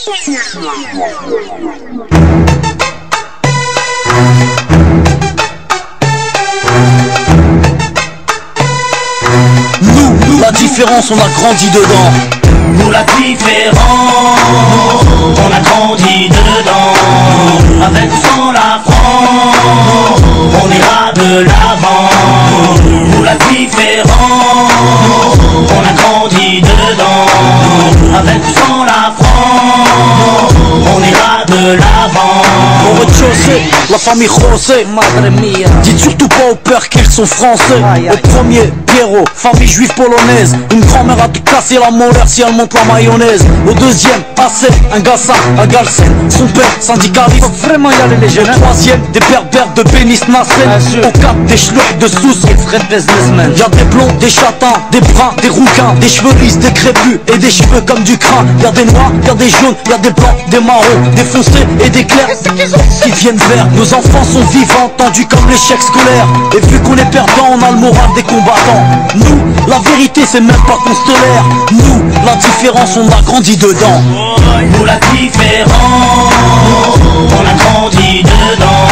Nous, la différence, on a grandi dedans. Nous la différence, on a grandi dedans. Avec ou sans la France, on ira de l'avant. Nous la différence, on a grandi dedans. Avec ou sans la France, on ira de l'avant. Au rez-de-chaussée, la famille José, madre mia. Dites surtout pas au père qu'ils sont français. Au premier, Pierrot, famille juive polonaise. Une grand-mère a tout cassé la molaire si elle monte la mayonnaise. Au deuxième, Assé, un Gassa, un Galsen. Son père, syndicaliste. Faut vraiment y aller les jeunes. Au troisième, des berbères de Bénis Nasser. Au quatre, des chlouettes de Sousse et vrais businessmen. Y'a des blonds, des châtains, des bruns, des rouquins, des cheveux lisses, des crépus et des cheveux comme du crin. Y'a des noirs, y'a des jaunes, y'a des blancs, des marrons, des foncés et des clairs qui viennent vers. Nos enfants sont vivants, tendus comme l'échec scolaire. Et vu qu'on est perdant, on a le moral des combattants. Nous, la vérité c'est même pas constellaire. Nous, la différence, on a grandi dedans. Nous la différence, on a grandi dedans.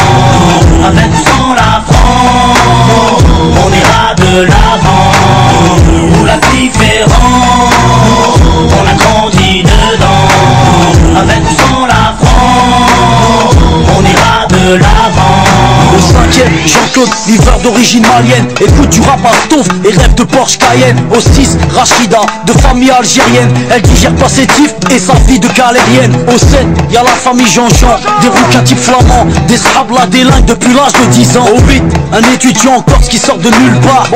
Avec ou sans la France, on ira de l'avant. Nous la différence, on a grandi dedans. Avec ou sans la France, on ira de l'avant. Au cinquième, Jean-Claude, viveur d'origine malienne. Écoute du rap à Stonf et rêve de Porsche Cayenne. Au 6, Rachida, de famille algérienne. Elle digère pas ses tifs et sa vie de galérienne. Au 7, y'a la famille Jean-Jean, des rouquins type flamands, des scrablas délingues depuis l'âge de 10 ans. Au 8, un étudiant en Corse qui sort de nulle part,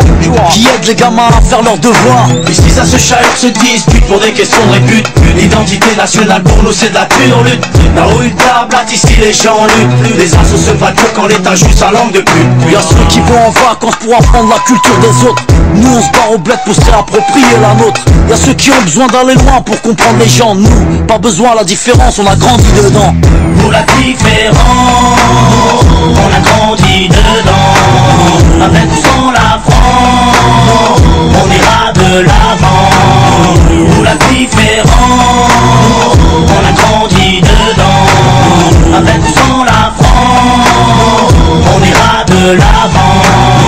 qui aide les gamins à faire leurs devoirs. Ici ça se chahute, se dispute pour des questions de répute. L'identité nationale pour nous c'est de la pure lutte. Là où une table, ici les gens luttent. Les assos se battent que quand l'État joue sa langue de pute. Y'a ceux qui vont en vacances pour apprendre la culture des autres. Nous on se barre au bled pour se réapproprier la nôtre. Y'a ceux qui ont besoin d'aller loin pour comprendre les gens. Nous, pas besoin, la différence, on a grandi dedans. Nous la différence, on a grandi dedans. Avec ou sans la France, on ira de l'avant. Nous la différence, on a grandi dedans. Avec ou sans la France, on ira de l'avant.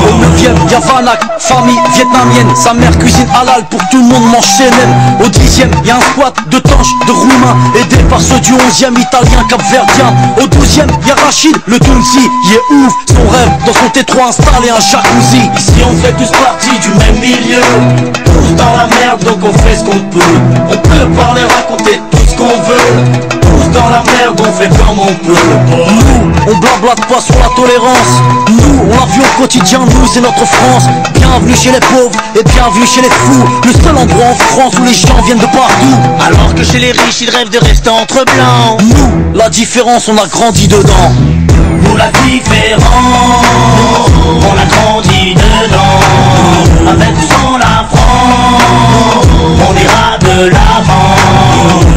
Au 9ème, y'a Vanak, famille vietnamienne. Sa mère cuisine halal pour tout le monde mange CNN. Au 10ème, y'a un squat de tanches, de roumains, aidé par ceux du 11ème, italien, capverdien. Au 12ème, y'a Rachid, le Tounsi, il est ouf. Son rêve, dans son T3 installé un jacuzzi. Ici on fait tous partie du même milieu. Tous dans la merde donc on fait ce qu'on peut. On peut parler, raconter tout ce qu'on veut. Tous dans la merde on fait comme on peut. Nous, on blablate pas sur la tolérance. Nous, on la vit au quotidien, nous c'est notre France. Bienvenue chez les pauvres et bienvenue chez les fous. Le seul endroit en France où les gens viennent de partout. Alors que chez les riches ils rêvent de rester entre blancs. Nous, la différence, on a grandi dedans. Nous la différence, on a grandi dedans. Avec ou sans la France, on ira de l'avant.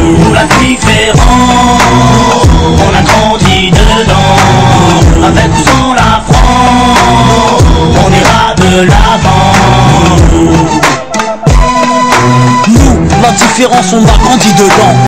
Nous la différence, on a grandi dedans. Avec ou sans la France, on ira de l'avant. Nous, la différence, on a grandi dedans.